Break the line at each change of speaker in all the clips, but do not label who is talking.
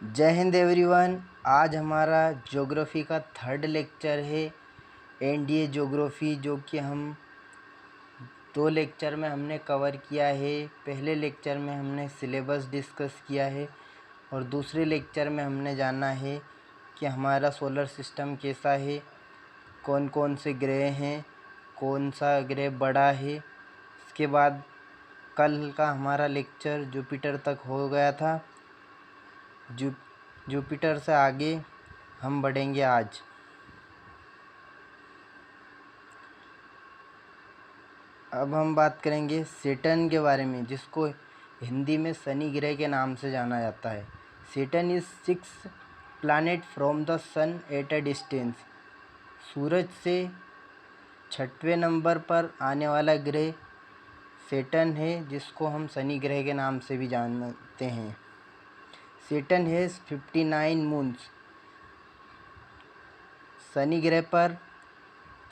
जय हिंद एवरीवन। आज हमारा ज्योग्राफी का थर्ड लेक्चर है एनडीए ज्योग्राफी, जो कि हम 2 लेक्चर में हमने कवर किया है। पहले लेक्चर में हमने सिलेबस डिस्कस किया है और दूसरे लेक्चर में हमने जाना है कि हमारा सोलर सिस्टम कैसा है, कौन कौन से ग्रह हैं, कौन सा ग्रह बड़ा है। इसके बाद कल का हमारा लेक्चर जुपिटर तक हो गया था। जुपिटर से आगे हम बढ़ेंगे आज। अब हम बात करेंगे सैटर्न के बारे में, जिसको हिंदी में शनि ग्रह के नाम से जाना जाता है। Saturn is 6th planet from the sun at a distance. सूरज से 6वें नंबर पर आने वाला ग्रह सैटर्न है, जिसको हम शनि ग्रह के नाम से भी जानते हैं। Saturn has 59 moons. शनि ग्रह पर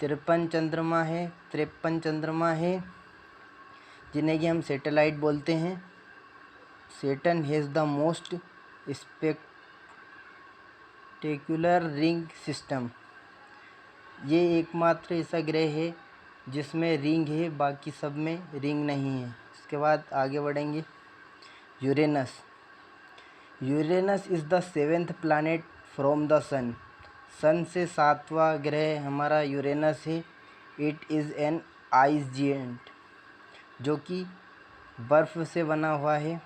53 चंद्रमा है जिन्हें कि हम सैटेलाइट बोलते हैं। Saturn has the most spectacular ring system. ये एकमात्र ऐसा ग्रह है जिसमें रिंग है, बाकी सब में रिंग नहीं है। इसके बाद आगे बढ़ेंगे। Uranus is the 7th planet from the sun. Sun से 7वां ग्रह हमारा यूरेनस है। It is an ice giant, जो कि बर्फ़ से बना हुआ है,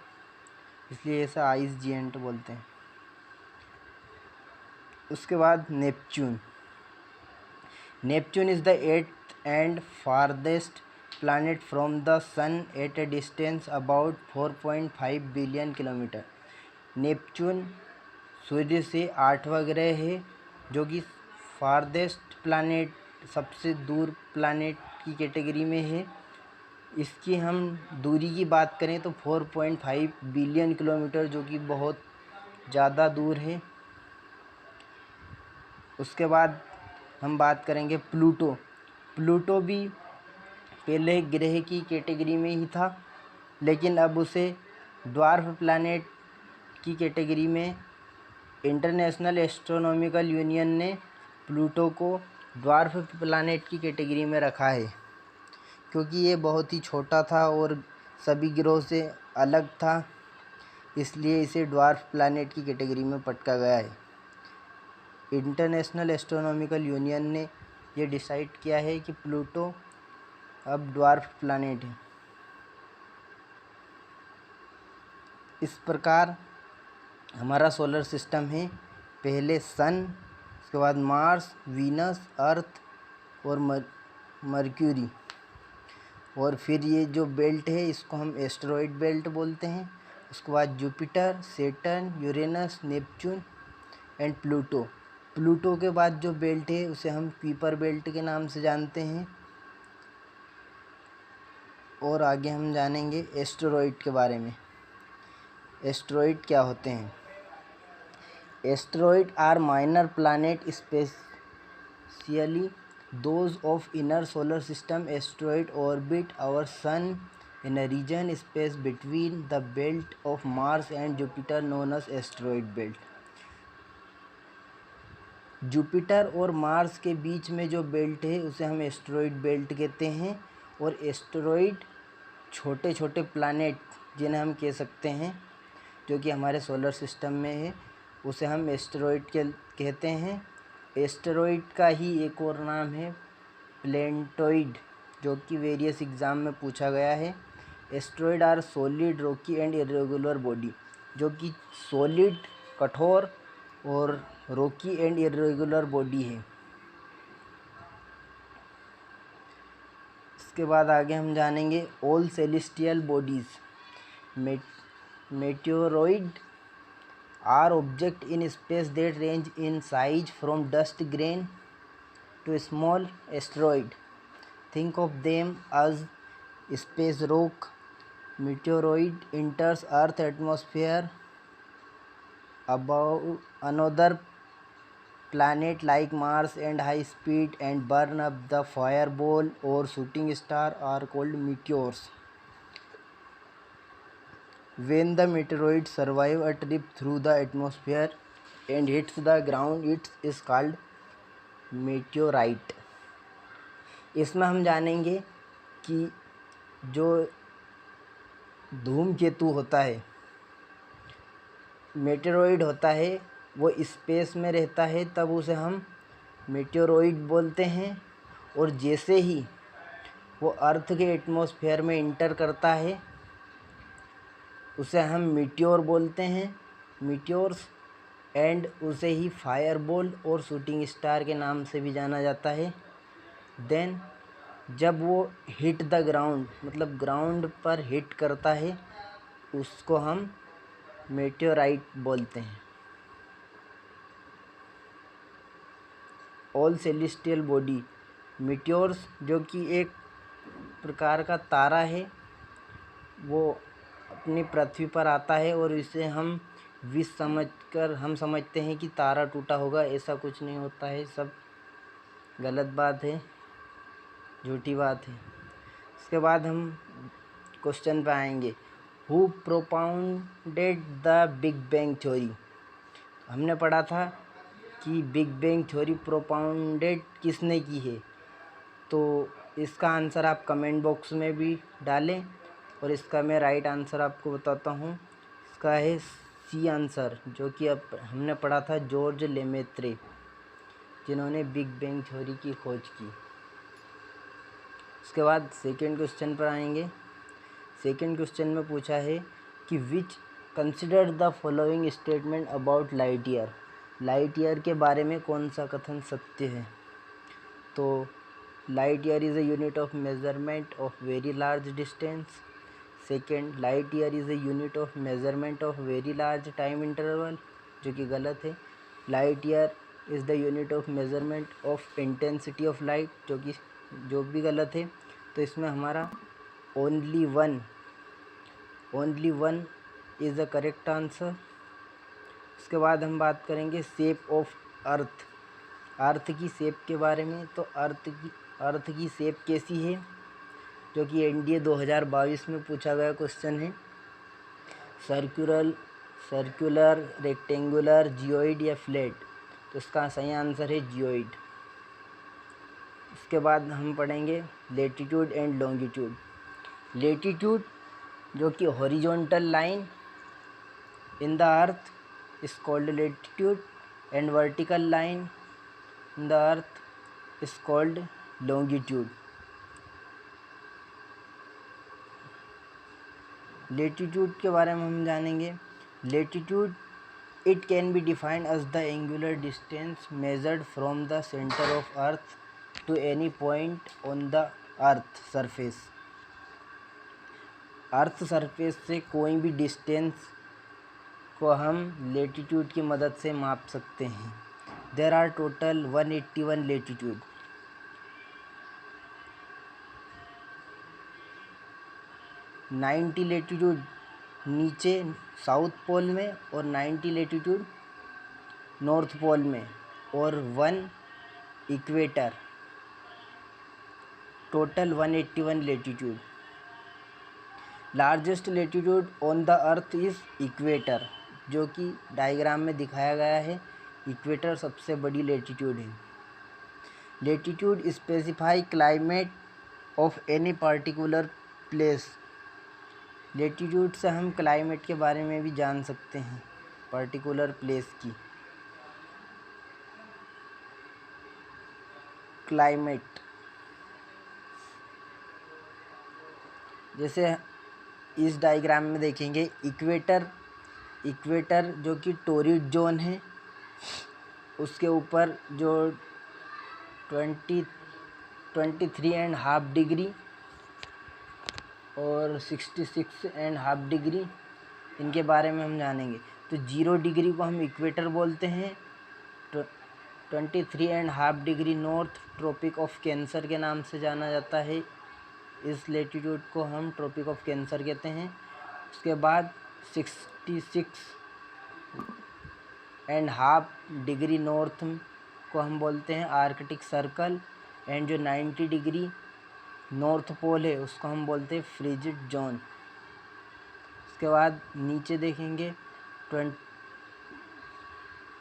इसलिए ऐसा आइस जिएंट बोलते हैं। उसके बाद Neptune is the 8th and farthest planet from the sun at a distance about 4.5 billion kilometre. Neptune सूर्य से 8वां ग्रह है, जो कि फारदेस्ट प्लैनेट, सबसे दूर प्लैनेट की कैटेगरी में है। इसकी हम दूरी की बात करें तो 4.5 बिलियन किलोमीटर, जो कि बहुत ज़्यादा दूर है। उसके बाद हम बात करेंगे प्लूटो भी पहले ग्रह की कैटेगरी में ही था, लेकिन अब उसे ड्वार्फ प्लैनेट की कैटेगरी में इंटरनेशनल एस्ट्रोनॉमिकल यूनियन ने प्लूटो को ड्वार्फ प्लैनेट की कैटेगरी में रखा है, क्योंकि ये बहुत ही छोटा था और सभी ग्रहों से अलग था, इसलिए इसे ड्वार्फ प्लैनेट की कैटेगरी में पटका गया है। इंटरनेशनल एस्ट्रोनॉमिकल यूनियन ने ये डिसाइड किया है कि प्लूटो अब ड्वार्फ प्लैनेट है। इस प्रकार हमारा सोलर सिस्टम है। पहले सन, उसके बाद मार्स, वीनस, अर्थ और मर्क्यूरी, और फिर ये जो बेल्ट है इसको हम एस्टेरॉयड बेल्ट बोलते हैं। उसके बाद Jupiter, Saturn, Uranus, Neptune and Pluto के बाद जो बेल्ट है उसे हम कुइपर बेल्ट के नाम से जानते हैं। और आगे हम जानेंगे एस्टेरॉयड के बारे में। एस्टेरॉयड क्या होते हैं? Asteroids are minor planet, especially those of inner solar system. Asteroids orbit our sun in a region space between the belt of Mars and Jupiter known as asteroid belt. Jupiter और Mars के बीच में जो belt है उसे हम asteroid belt कहते हैं। और एस्टेरॉयड छोटे छोटे प्लैनेट जिन्हें हम कह सकते हैं, जो कि हमारे सोलर सिस्टम में है, उसे हम एस्टेरॉयड कहते हैं। एस्टेरॉयड का ही एक और नाम है प्लैनेटॉइड, जो कि वेरियस एग्ज़ाम में पूछा गया है। Asteroid are solid, rocky and irregular body, जो कि सॉलिड कठोर और रॉकी एंड इरेगुलर बॉडी है। इसके बाद आगे हम जानेंगे all celestial bodies. Meteoroid are objects in space that range in size from dust grain to small asteroid. Think of them as space rock. Meteoroid enters Earth atmosphere above another planet like Mars and high speed and burn up. The fireball or shooting star are called meteors. When the meteoroid survive a trip through the atmosphere and hits the ground, it is called meteorite. इसमें हम जानेंगे कि जो धूमकेतु होता है, meteoroid होता है, वो स्पेस में रहता है, तब उसे हम मेटेरॉइड बोलते हैं। और जैसे ही वो अर्थ के एटमॉस्फेयर में इंटर करता है, उसे हम मीटियोर बोलते हैं, मीटियोर्स। एंड उसे ही फायरबॉल और शूटिंग स्टार के नाम से भी जाना जाता है। देन जब वो हिट द ग्राउंड, मतलब ग्राउंड पर हिट करता है, उसको हम मेटेओराइट बोलते हैं। ऑल सेलेस्टियल बॉडी, मीटियोर्स जो कि एक प्रकार का तारा है, वो अपनी पृथ्वी पर आता है और इसे हम विष समझकर हम समझते हैं कि तारा टूटा होगा। ऐसा कुछ नहीं होता है, सब गलत बात है, झूठी बात है। इसके बाद हम क्वेश्चन पे आएंगे, who propounded the big bang theory. हमने पढ़ा था कि बिग बैंग थ्योरी प्रोपाउंडेड किसने की है, तो इसका आंसर आप कमेंट बॉक्स में भी डालें और इसका मैं राइट आंसर आपको बताता हूँ। इसका है सी आंसर, जो कि अब हमने पढ़ा था जॉर्ज लेमेत्रे, जिन्होंने बिग बैंग थ्योरी की खोज की। उसके बाद सेकंड क्वेश्चन पर आएंगे। सेकंड क्वेश्चन में पूछा है कि which consider the following statement about light year. Light year के बारे में कौन सा कथन सत्य है? तो light year is a unit of measurement of very large distance. Second, light year is a unit of measurement of very large time interval, जो कि गलत है। Light year is the unit of measurement of intensity of light, जो भी गलत है। तो इसमें हमारा only one is the correct answer. उसके बाद हम बात करेंगे शेप ऑफ अर्थ, अर्थ की शेप के बारे में। तो अर्थ की शेप कैसी है, जो कि एनडीए 2022 में पूछा गया क्वेश्चन है। सर्कुलर, रेक्टेंगुलर, जियोइड या फ्लैट। तो इसका सही आंसर है जियोइड। इसके बाद हम पढ़ेंगे लेटीट्यूड एंड लॉन्गिट्यूड। लेटीट्यूड जो कि horizontal line in the earth is called latitude and vertical line in the earth is called longitude. Latitude के बारे में हम जानेंगे। Latitude it can be defined as the angular distance measured from the centre of earth to any point on the earth surface. Earth surface से कोई भी distance को हम लेटीट्यूड की मदद से माप सकते हैं। There are total 181 latitude. Ninety latitude नीचे साउथ पोल में और 90 लेटीट्यूड नॉर्थ पोल में और 1 equator. Total 181 latitude. Largest latitude on the earth is equator, जो कि डायग्राम में दिखाया गया है। इक्वेटर सबसे बड़ी लेटीट्यूड है। Latitude specify climate of any particular place. Latitude से हम क्लाइमेट के बारे में भी जान सकते हैं, पर्टिकुलर प्लेस की क्लाइमेट। जैसे इस डायग्राम में देखेंगे, इक्वेटर जो कि टोरिड जोन है, उसके ऊपर जो 23.5 डिग्री और 66.5 डिग्री, इनके बारे में हम जानेंगे। तो 0 डिग्री को हम इक्वेटर बोलते हैं। 23.5 degree north Tropic of Cancer के नाम से जाना जाता है। इस लेटीट्यूड को हम ट्रॉपिक ऑफ कैंसर कहते हैं। उसके बाद 66.5 डिग्री नॉर्थ को हम बोलते हैं आर्कटिक सर्कल। एंड जो 90 डिग्री नॉर्थ पोल है, उसको हम बोलते हैं फ्रिजिड जोन। उसके बाद नीचे देखेंगे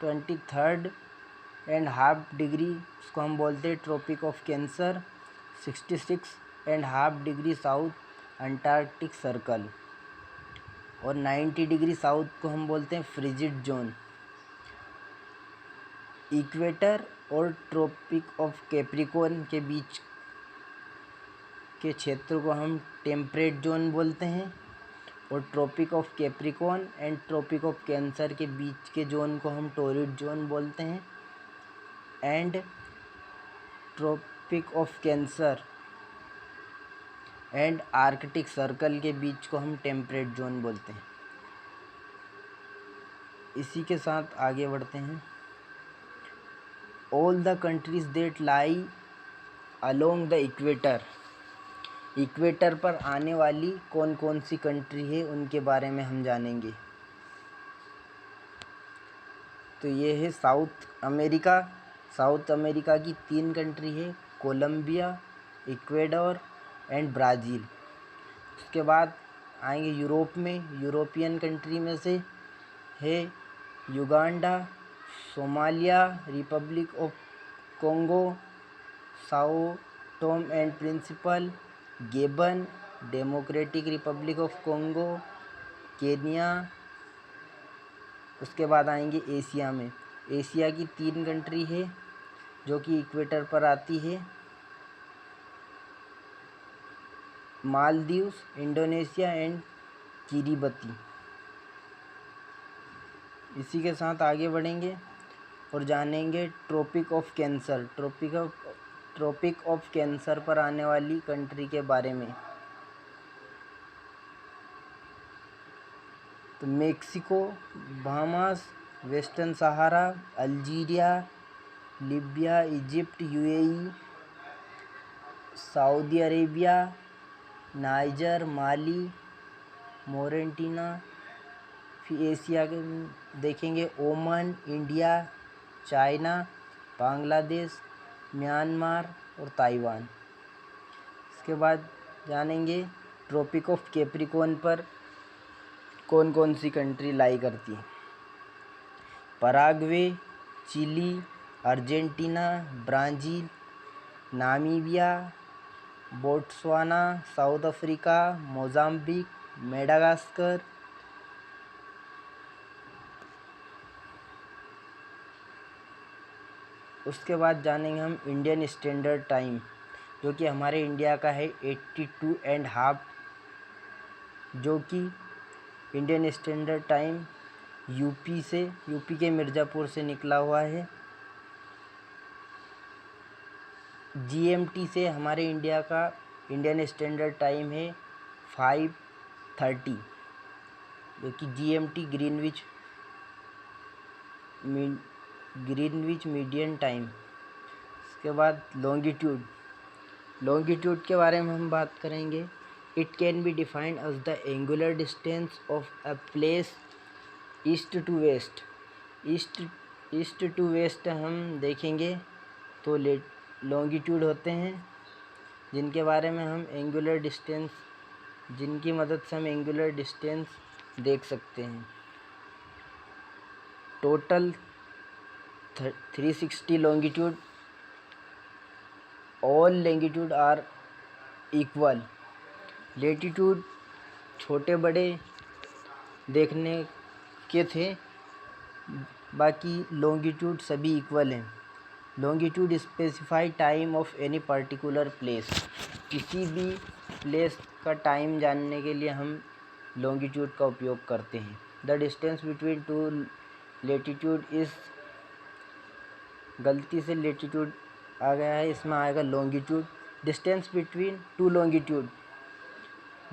23.5 डिग्री, उसको हम बोलते हैं Tropic of Cancer. 66.5 degree south Antarctic Circle, और 90 डिग्री साउथ को हम बोलते हैं फ्रिजिड जोन। इक्वेटर और ट्रॉपिक ऑफ कैप्रिकॉर्न के बीच के क्षेत्र को हम टेम्परेट जोन बोलते हैं, और Tropic of Capricorn and Tropic of Cancer के बीच के जोन को हम टॉरिड जोन बोलते हैं, and Tropic of Cancer and Arctic Circle के बीच को हम टेम्परेट जोन बोलते हैं। इसी के साथ आगे बढ़ते हैं। All the countries that lie along the equator, equator पर आने वाली कौन कौन सी कंट्री है उनके बारे में हम जानेंगे। तो ये है साउथ अमेरिका। साउथ अमेरिका की 3 कंट्री है, कोलंबिया, इक्वेडोर एंड ब्राज़ील। उसके बाद आएंगे यूरोप में। यूरोपियन कंट्री में से है Uganda, Somalia, Republic of Congo, Sao Tome and Principe, Gabon, Democratic Republic of Congo, Kenya. उसके बाद आएंगे एशिया में। एशिया की 3 कंट्री है जो कि इक्वेटर पर आती है, मालदीव्स, इंडोनेशिया एंड किरिबती। इसी के साथ आगे बढ़ेंगे और जानेंगे tropic of cancer. Tropic of cancer पर आने वाली कंट्री के बारे में। तो Mexico, Bahamas, Western Sahara, Algeria, Libya, Egypt, UAE, Saudi Arabia, Niger, Mali, Mauritania. फिर एशिया के देखेंगे Oman, India, China, Bangladesh, Myanmar और ताइवान। इसके बाद जानेंगे ट्रॉपिक ऑफ कैप्रिकॉर्न पर कौन कौन सी कंट्री लाई करती है। Paraguay, Chile, Argentina, Brazil, Namibia, Botswana, South Africa, Mozambique, Madagascar. उसके बाद जानेंगे हम इंडियन स्टैंडर्ड टाइम, जो कि हमारे इंडिया का है 82.5, जो कि इंडियन स्टैंडर्ड टाइम यूपी के मिर्ज़ापुर से निकला हुआ है। जीएमटी से हमारे इंडिया का इंडियन स्टैंडर्ड टाइम है 5:30, जो कि जीएमटी ग्रीनविच मीडियन टाइम। इसके बाद लॉन्गिट्यूड के बारे में हम बात करेंगे। It can be defined as the angular distance of a place east to west. East to west हम देखेंगे तो लॉन्गिट्यूड होते हैं, जिनके बारे में हम जिनकी मदद से हम एंगुलर डिस्टेंस देख सकते हैं। Total 360 longitude. All longitude are equal. Latitude छोटे बड़े देखने के थे, बाकी लॉन्गिट्यूड सभी इक्वल हैं। Longitude specify time of any particular place. किसी भी प्लेस का टाइम जानने के लिए हम लॉन्गिट्यूड का उपयोग करते हैं। The distance between 2 latitude is, गलती से लेटीट्यूड आ गया है, इसमें आएगा longitude. Distance between 2 longitude,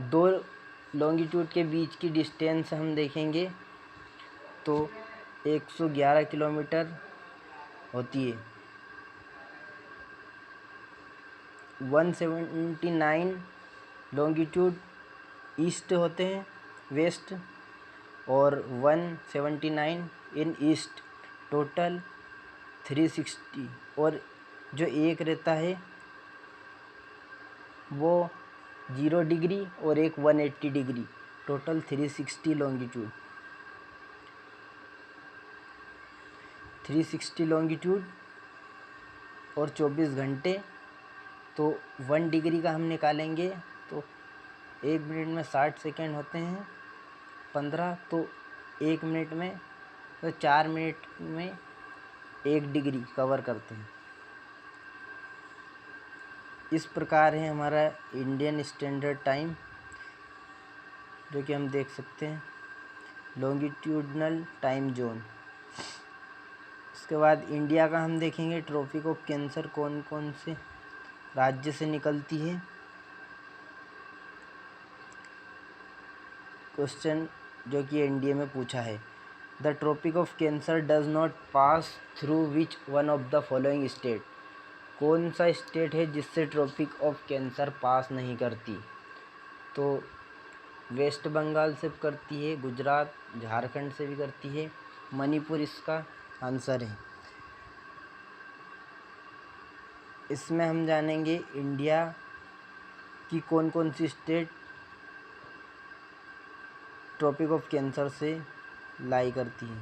2 longitude के बीच की डिस्टेंस हम देखेंगे तो 111 किलोमीटर होती है। 179 लॉन्गिट्यूड ईस्ट होते हैं, वेस्ट, और 179 इन ईस्ट। टोटल 360, और जो एक रहता है वो 0 डिग्री और एक 180 डिग्री। टोटल 360 लॉन्गिट्यूड, 360 लॉन्गिट्यूड और 24 घंटे। तो 1 डिग्री का हम निकालेंगे तो 1 मिनट में 60 सेकेंड होते हैं 15, तो 1 मिनट में तो 4 मिनट में 1 डिग्री कवर करते हैं। इस प्रकार है हमारा इंडियन स्टैंडर्ड टाइम, जो कि हम देख सकते हैं लॉन्गिट्यूडनल टाइम जोन। उसके बाद इंडिया का हम देखेंगे ट्रॉपिक ऑफ कैंसर कौन कौन से राज्य से निकलती है। क्वेश्चन जो कि एनडीए में पूछा है, the Tropic of Cancer does not pass through which one of the following state. कौन सा स्टेट है जिससे ट्रॉपिक ऑफ कैंसर पास नहीं करती? तो वेस्ट बंगाल से करती है, गुजरात, झारखंड से भी करती है, मणिपुर इसका आंसर है। इसमें हम जानेंगे इंडिया की कौन कौन सी स्टेट ट्रॉपिक ऑफ कैंसर से लाई करती है।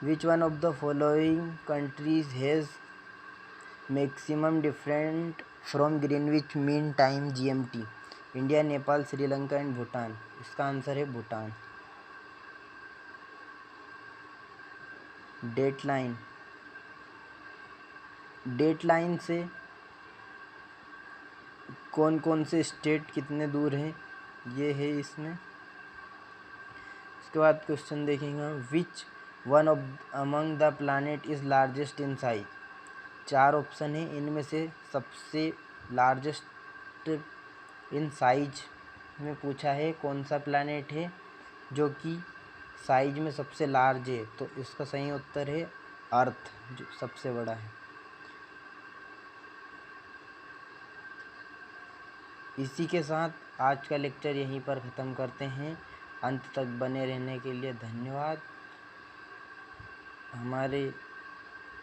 विच one of the following countries has maximum different from Greenwich mean time GMT? India, Nepal, Sri Lanka and Bhutan. इसका आंसर है भूटान। डेटलाइन से कौन कौन से स्टेट कितने दूर हैं, ये है इसमें। उसके बाद क्वेश्चन देखेंगे, विच one of among the planet is largest in size. 4 option है, इनमें से सबसे लार्जेस्ट इन साइज में पूछा है कौन सा प्लानिट है जो कि साइज में सबसे लार्ज है। तो इसका सही उत्तर है अर्थ, जो सबसे बड़ा है। इसी के साथ आज का लेक्चर यहीं पर ख़त्म करते हैं। अंत तक बने रहने के लिए धन्यवाद। हमारे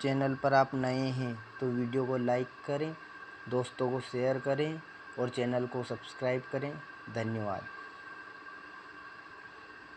चैनल पर आप नए हैं तो वीडियो को लाइक करें, दोस्तों को शेयर करें और चैनल को सब्सक्राइब करें। धन्यवाद।